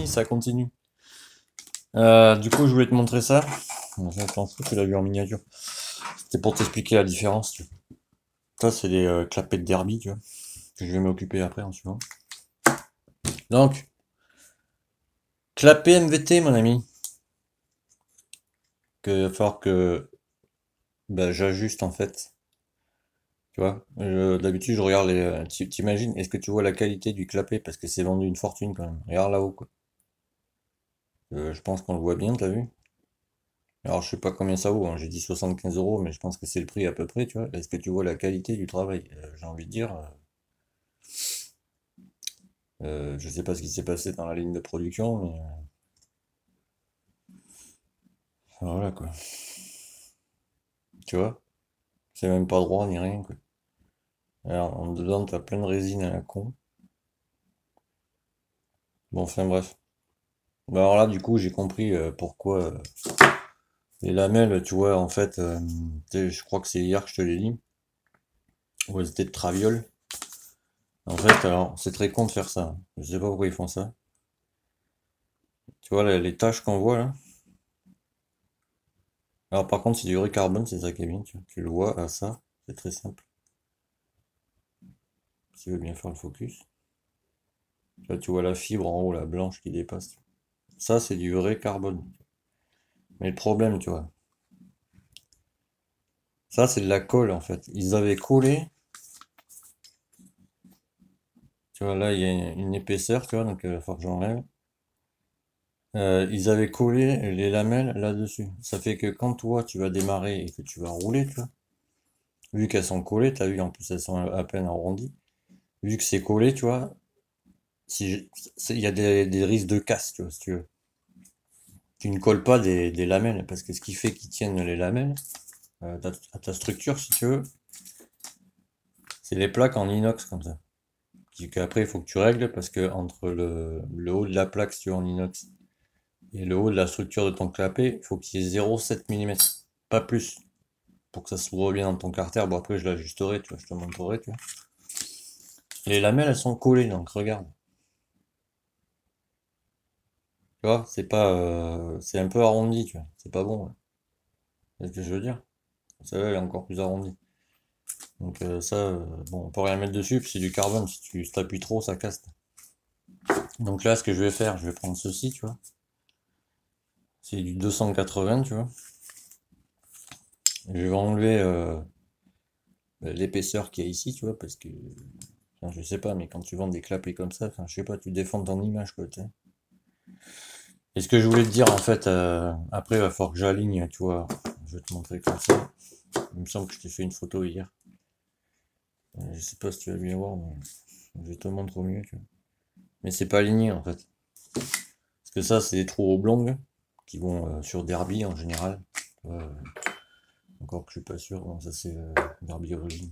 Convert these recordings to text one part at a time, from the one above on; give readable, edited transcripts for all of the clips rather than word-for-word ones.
ça continue. Du coup, je voulais te montrer ça. Enfin, je t'en fous, tu l'as vu en miniature. C'était pour t'expliquer la différence, tu vois. Ça, c'est des clapets de derby, tu vois. Que je vais m'occuper après en suivant. Donc, clapet MVT, mon ami. Que va falloir que j'ajuste en fait. Tu vois, d'habitude, je regarde les. T'imagines, est-ce que tu vois la qualité du clapet? Parce que c'est vendu une fortune quand même. Regarde là-haut, quoi. Je pense qu'on le voit bien, t'as vu? Alors, je sais pas combien ça vaut, hein. J'ai dit 75 euros, mais je pense que c'est le prix à peu près, tu vois. Est-ce que tu vois la qualité du travail? J'ai envie de dire, je sais pas ce qui s'est passé dans la ligne de production, mais voilà quoi. Tu vois? C'est même pas droit ni rien, quoi. Alors, en dedans, t'as plein de résine à la con. Bon, enfin bref. Bah, alors là, du coup, j'ai compris pourquoi les lamelles, tu vois, en fait, tu sais, je crois que c'est hier que je te l'ai dit, ou elles étaient de traviole. En fait, alors, c'est très con de faire ça. Je sais pas pourquoi ils font ça. Tu vois, les taches qu'on voit là. Alors, par contre, c'est du vrai carbone, c'est ça qui est bien, tu vois. Tu le vois à ça, c'est très simple. Si tu veux bien faire le focus. Là, tu vois la fibre en haut, la blanche qui dépasse. Ça, c'est du vrai carbone. Mais le problème, tu vois, ça, c'est de la colle en fait. Ils avaient collé, tu vois, là, il y a une épaisseur, tu vois, donc il faut que j'enlève. Ils avaient collé les lamelles là-dessus. Ça fait que quand toi, tu vas démarrer et que tu vas rouler, tu vois, vu qu'elles sont collées, t'as vu, en plus, elles sont à peine arrondies. Vu que c'est collé, tu vois, si il y a des risques de casse, tu vois, si tu veux. Tu ne colles pas des lamelles, parce que ce qui fait qu'ils tiennent les lamelles à ta structure, si tu veux, c'est les plaques en inox comme ça. Qu'après, il faut que tu règles, parce que entre le haut de la plaque, si tu veux, en inox, et le haut de la structure de ton clapet, il faut qu'il y ait 0,7 mm, pas plus, pour que ça s'ouvre bien dans ton carter. Bon, après, je l'ajusterai, tu vois, je te montrerai, tu vois. Les lamelles, elles sont collées, donc regarde. Tu vois, c'est pas, c'est un peu arrondi, tu vois, c'est pas bon, ouais. C'est ce que je veux dire. Celle-là, elle est encore plus arrondie. Donc ça, bon, on peut rien mettre dessus, puis c'est du carbone, si tu t'appuies trop, ça casse. Donc là, ce que je vais faire, je vais prendre ceci, tu vois. C'est du 280, tu vois. Je vais enlever l'épaisseur qu'il y a ici, tu vois, parce que, enfin, je sais pas, mais quand tu vends des clapets comme ça, enfin, je sais pas, tu défends ton image, quoi, tu sais. Et ce que je voulais te dire, en fait, après, il va falloir que j'aligne, tu vois. Je vais te montrer comme ça. Il me semble que je t'ai fait une photo hier. Je sais pas si tu vas bien voir, mais je te montre au mieux, tu vois. Mais c'est pas aligné, en fait. Parce que ça, c'est des trous oblongs qui vont sur derby en général. Encore que je suis pas sûr. Bon, ça, c'est derby origine.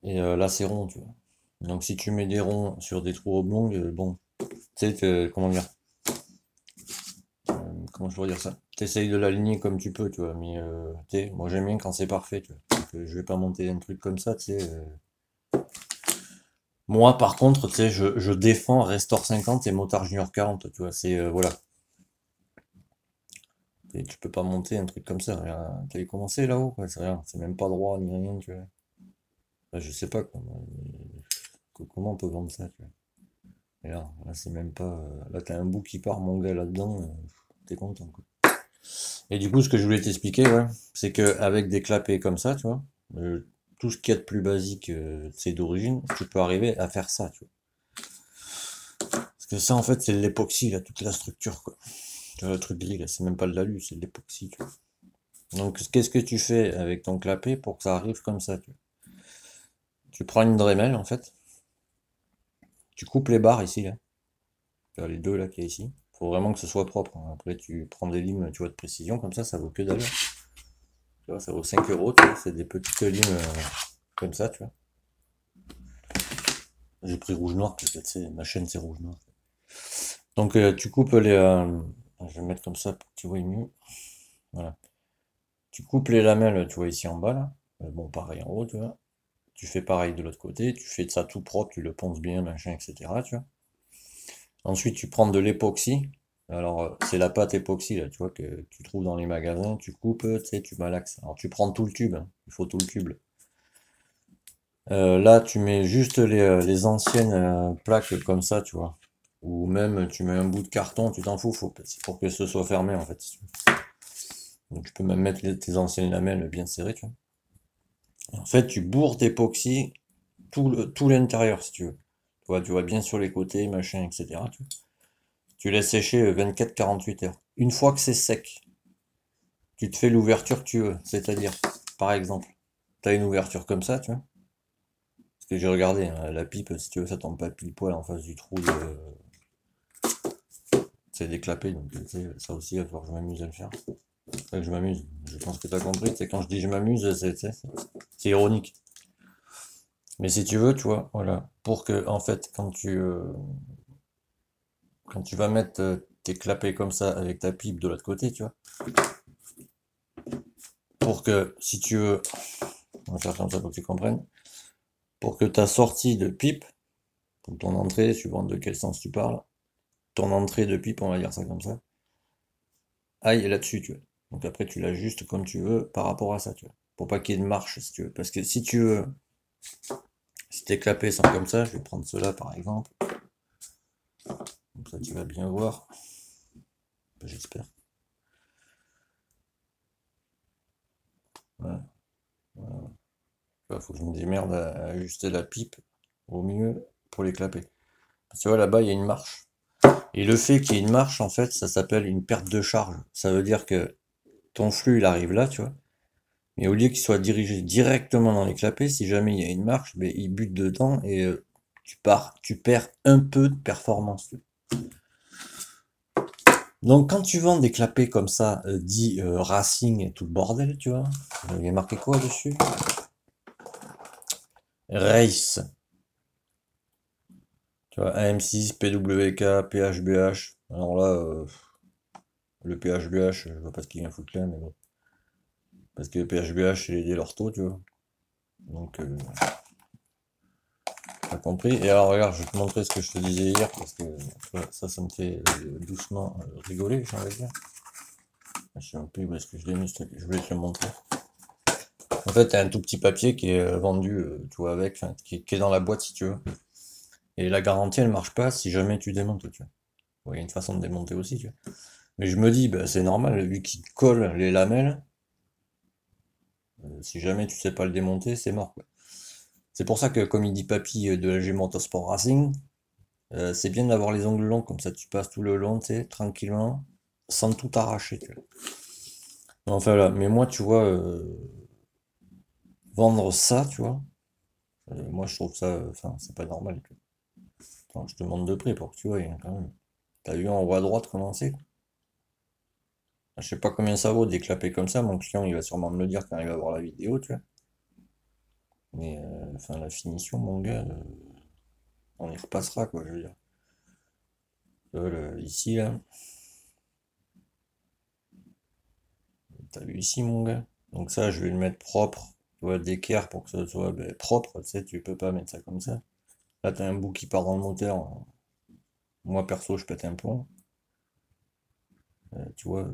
Et là, c'est rond, tu vois. Donc, si tu mets des ronds sur des trous oblongs, bon, tu sais, comment dire, comment je pourrais dire ça? T'essayes de l'aligner comme tu peux, tu vois. Mais, tu sais, moi, j'aime bien quand c'est parfait, tu vois. Donc, je vais pas monter un truc comme ça, tu sais. Moi, par contre, tu sais, je défends Restore 50 et Motard Junior 40, tu vois. C'est, voilà. Et tu peux pas monter un truc comme ça. T'avais commencé là-haut, quoi. C'est rien. C'est même pas droit ni rien, tu vois. Enfin, je sais pas comment on peut vendre ça, tu vois. Et là, c'est même pas. Là, t'as un bout qui part, mon gars, là-dedans. T'es content, quoi. Et du coup, ce que je voulais t'expliquer, ouais, c'est qu'avec des clapets comme ça, tu vois, tout ce qu'il y a de plus basique, c'est d'origine, tu peux arriver à faire ça, tu vois. Parce que ça, en fait, c'est de l'époxy, là, toute la structure, quoi. Tu vois, le truc gris, là, c'est même pas de l'alu, c'est de l'époxy, tu vois. Donc, qu'est-ce que tu fais avec ton clapet pour que ça arrive comme ça, tu vois? Tu prends une Dremel, en fait, tu coupes les barres ici, là. Tu vois, les deux, là, qu'il y a ici. Faut vraiment que ce soit propre, hein. Après, tu prends des limes, tu vois, de précision, comme ça vaut que dalle. Tu vois, ça vaut 5 euros, tu vois, c'est des petites limes comme ça, tu vois. J'ai pris rouge-noir, parce que, tu sais, ma chaîne, c'est rouge-noir. Donc, tu coupes les... je vais mettre comme ça pour que tu vois mieux. Voilà. Tu coupes les lamelles, tu vois, ici en bas, là. Bon, pareil en haut, tu vois. Tu fais pareil de l'autre côté, tu fais ça tout propre, tu le ponces bien, machin, etc., tu vois. Ensuite, tu prends de l'époxy. Alors, c'est la pâte époxy, là, tu vois, que tu trouves dans les magasins. Tu coupes, tu sais, tu malaxes. Alors, tu prends tout le tube, hein. Il faut tout le tube. Là, tu mets juste les anciennes plaques comme ça, tu vois. Ou même, tu mets un bout de carton, tu t'en fous, c'est pour que ce soit fermé, en fait. Donc, tu peux même mettre tes anciennes lamelles bien serrées, tu vois. En fait, tu bourres d'époxy tout l'intérieur, si tu veux. Tu vois bien sur les côtés, machin, etc. Tu laisses sécher 24-48 heures. Une fois que c'est sec, tu te fais l'ouverture que tu veux. C'est-à-dire, par exemple, tu as une ouverture comme ça, tu vois. Parce que j'ai regardé, hein, la pipe, si tu veux, ça tombe pas pile poil en face du trou. C'est déclapé, donc tu sais, ça aussi, il va falloir que je m'amuse à le faire. Enfin, que je m'amuse. Je pense que tu as compris. C'est quand je dis je m'amuse, c'est ironique. Mais si tu veux, tu vois, voilà. Pour que, en fait, quand tu vas mettre tes clapets comme ça avec ta pipe de l'autre côté, tu vois, pour que, si tu veux, on va faire comme ça pour que tu comprennes, pour que ta sortie de pipe, ou ton entrée, suivant de quel sens tu parles, ton entrée de pipe, on va dire ça comme ça, aille là-dessus, tu vois. Donc après, tu l'ajustes comme tu veux par rapport à ça, tu vois. Pour pas qu'il y ait de marche, si tu veux. Parce que si tu veux, si tes clapets sont comme ça, je vais prendre cela par exemple. Comme ça, tu vas bien voir. J'espère. Voilà. Il faut que je me démerde à ajuster la pipe au mieux pour les clapets. Tu vois, là-bas, il y a une marche. Et le fait qu'il y ait une marche, en fait, ça s'appelle une perte de charge. Ça veut dire que ton flux, il arrive là, tu vois. Mais au lieu qu'il soit dirigé directement dans les clapets, si jamais il y a une marche, ben, il bute dedans et tu perds un peu de performance. Donc quand tu vends des clapets comme ça, dit Racing et tout le bordel, tu vois, il y a marqué quoi dessus? Race, tu vois, AM6, PWK, PHBH. Alors là, le PHBH, je vois pas ce qu'il vient foutre là, mais bon. Parce que PHBH, c'est les l'ortho, tu vois. Donc, t'as compris. Et alors, regarde, je vais te montrer ce que je te disais hier, parce que ça me fait doucement rigoler, j'ai envie de dire. Je sais un peu où est-ce que je l'ai mis, je voulais te le montrer. En fait, t'as un tout petit papier qui est vendu, tu vois, avec, enfin, qui est dans la boîte si tu veux. Et la garantie, elle marche pas si jamais tu démontes, tu vois. Bon, il y a une façon de démonter aussi, tu vois. Mais je me dis, bah, c'est normal, vu qu'il colle les lamelles, si jamais tu sais pas le démonter, c'est mort, quoi. C'est pour ça que, comme il dit Papy de LG Motorsport Racing, c'est bien d'avoir les ongles longs, comme ça tu passes tout le long, tu sais, tranquillement, sans tout arracher, tu vois. Enfin là, mais moi, tu vois, vendre ça, tu vois, moi je trouve ça, enfin, c'est pas normal, tu vois. Attends, je te montre de près pour que tu vois, hein, quand même. T'as vu en haut à droite comment c'est? Je sais pas combien ça vaut des clapets comme ça, mon client il va sûrement me le dire quand il va voir la vidéo, tu vois. Mais enfin la finition, mon gars, on y repassera quoi, je veux dire. Ici là, t'as vu ici mon gars? Donc ça je vais le mettre propre, tu vois, d'équerre pour que ça soit ben, propre, tu sais, tu peux pas mettre ça comme ça. Là t'as un bout qui part dans le moteur, moi perso je pète un plomb. Tu vois,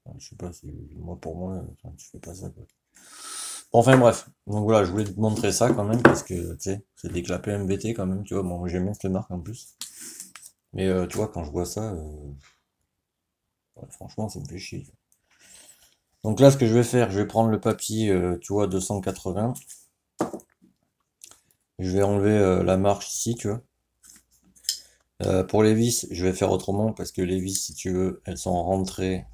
enfin, je sais pas, moi pour moi, enfin, tu fais pas ça quoi. Enfin bref, donc voilà, je voulais te montrer ça quand même, parce que tu sais, c'est des clapets MBT quand même, tu vois, bon, moi j'aime bien cette marque en plus. Mais tu vois, quand je vois ça, ouais, franchement, ça me fait chier. Donc là, ce que je vais faire, je vais prendre le papier, tu vois, 280. Je vais enlever la marche ici, tu vois. Pour les vis, je vais faire autrement, parce que les vis, si tu veux, elles sont rentrées.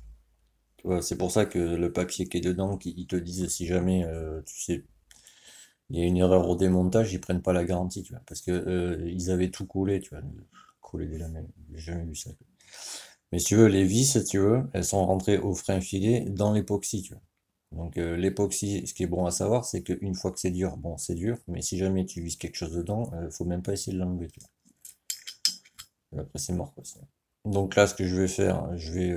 Tu vois, c'est pour ça que le papier qui est dedans, ils te disent si jamais, tu sais, il y a une erreur au démontage, ils prennent pas la garantie, tu vois. Parce que ils avaient tout collé, tu vois. Collé des lamelles, j'ai jamais vu ça. Mais si tu veux, les vis, si tu veux, elles sont rentrées au frein filé dans l'époxy, tu vois. Donc l'époxy, ce qui est bon à savoir, c'est qu'une fois que c'est dur, bon, c'est dur, mais si jamais tu vises quelque chose dedans, faut même pas essayer de l'enlever, tu vois. Et après, c'est mort, quoi. Donc là, ce que je vais faire, je vais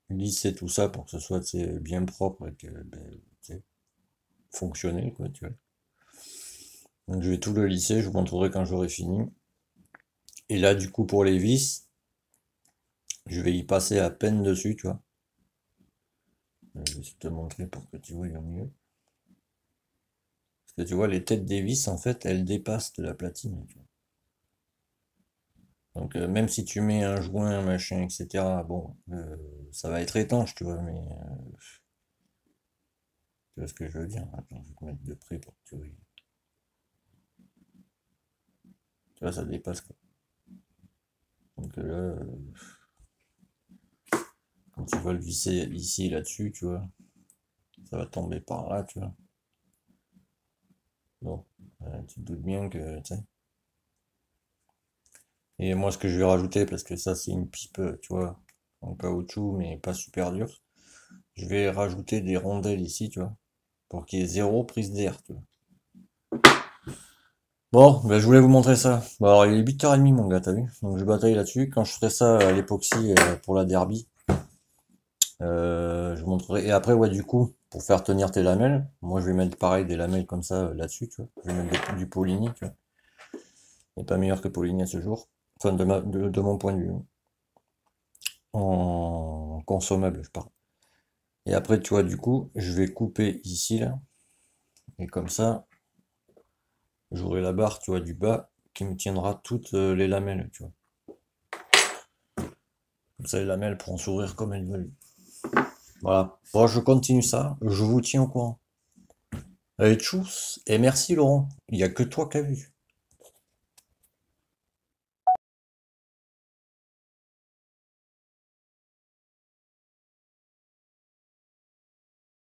lisser tout ça pour que ce soit, tu sais, bien propre et que, ben, tu sais, fonctionnel, quoi, tu vois. Donc je vais tout le lisser, je vous montrerai quand j'aurai fini. Et là, du coup, pour les vis, je vais y passer à peine dessus, tu vois. Je vais essayer de te montrer pour que tu vois au mieux. Parce que tu vois, les têtes des vis, en fait, elles dépassent de la platine, tu vois. Donc, même si tu mets un joint, machin, etc., bon, ça va être étanche, tu vois, mais tu vois ce que je veux dire. Attends, je vais te mettre de près pour que tu vois. Tu vois, ça dépasse, quoi. Donc là, quand tu vas le visser ici, là-dessus, tu vois, ça va tomber par là, tu vois. Bon, tu te doutes bien que, tu sais. Et moi, ce que je vais rajouter, parce que ça, c'est une pipe, tu vois, en caoutchouc, mais pas super dur. Je vais rajouter des rondelles ici, tu vois, pour qu'il y ait zéro prise d'air, tu vois. Bon, ben, je voulais vous montrer ça. Bon, alors, il est 8h30, mon gars, t'as vu? Donc, je bataille là-dessus. Quand je ferai ça à l'époxy pour la derby, je vous montrerai. Et après, ouais, du coup, pour faire tenir tes lamelles, moi, je vais mettre pareil des lamelles comme ça là-dessus, tu vois. Je vais mettre du Polini, tu vois. Il n'est pas meilleur que Polini à ce jour. Enfin, de mon point de vue. En consommable, je parle. Et après, tu vois, du coup, je vais couper ici, là. Et comme ça, j'aurai la barre, tu vois, du bas qui me tiendra toutes les lamelles, tu vois. Comme ça, les lamelles pourront s'ouvrir comme elles veulent. Voilà. Bon, je continue ça. Je vous tiens au courant. Allez, tchuss. Et merci, Laurent. Il n'y a que toi qui as vu.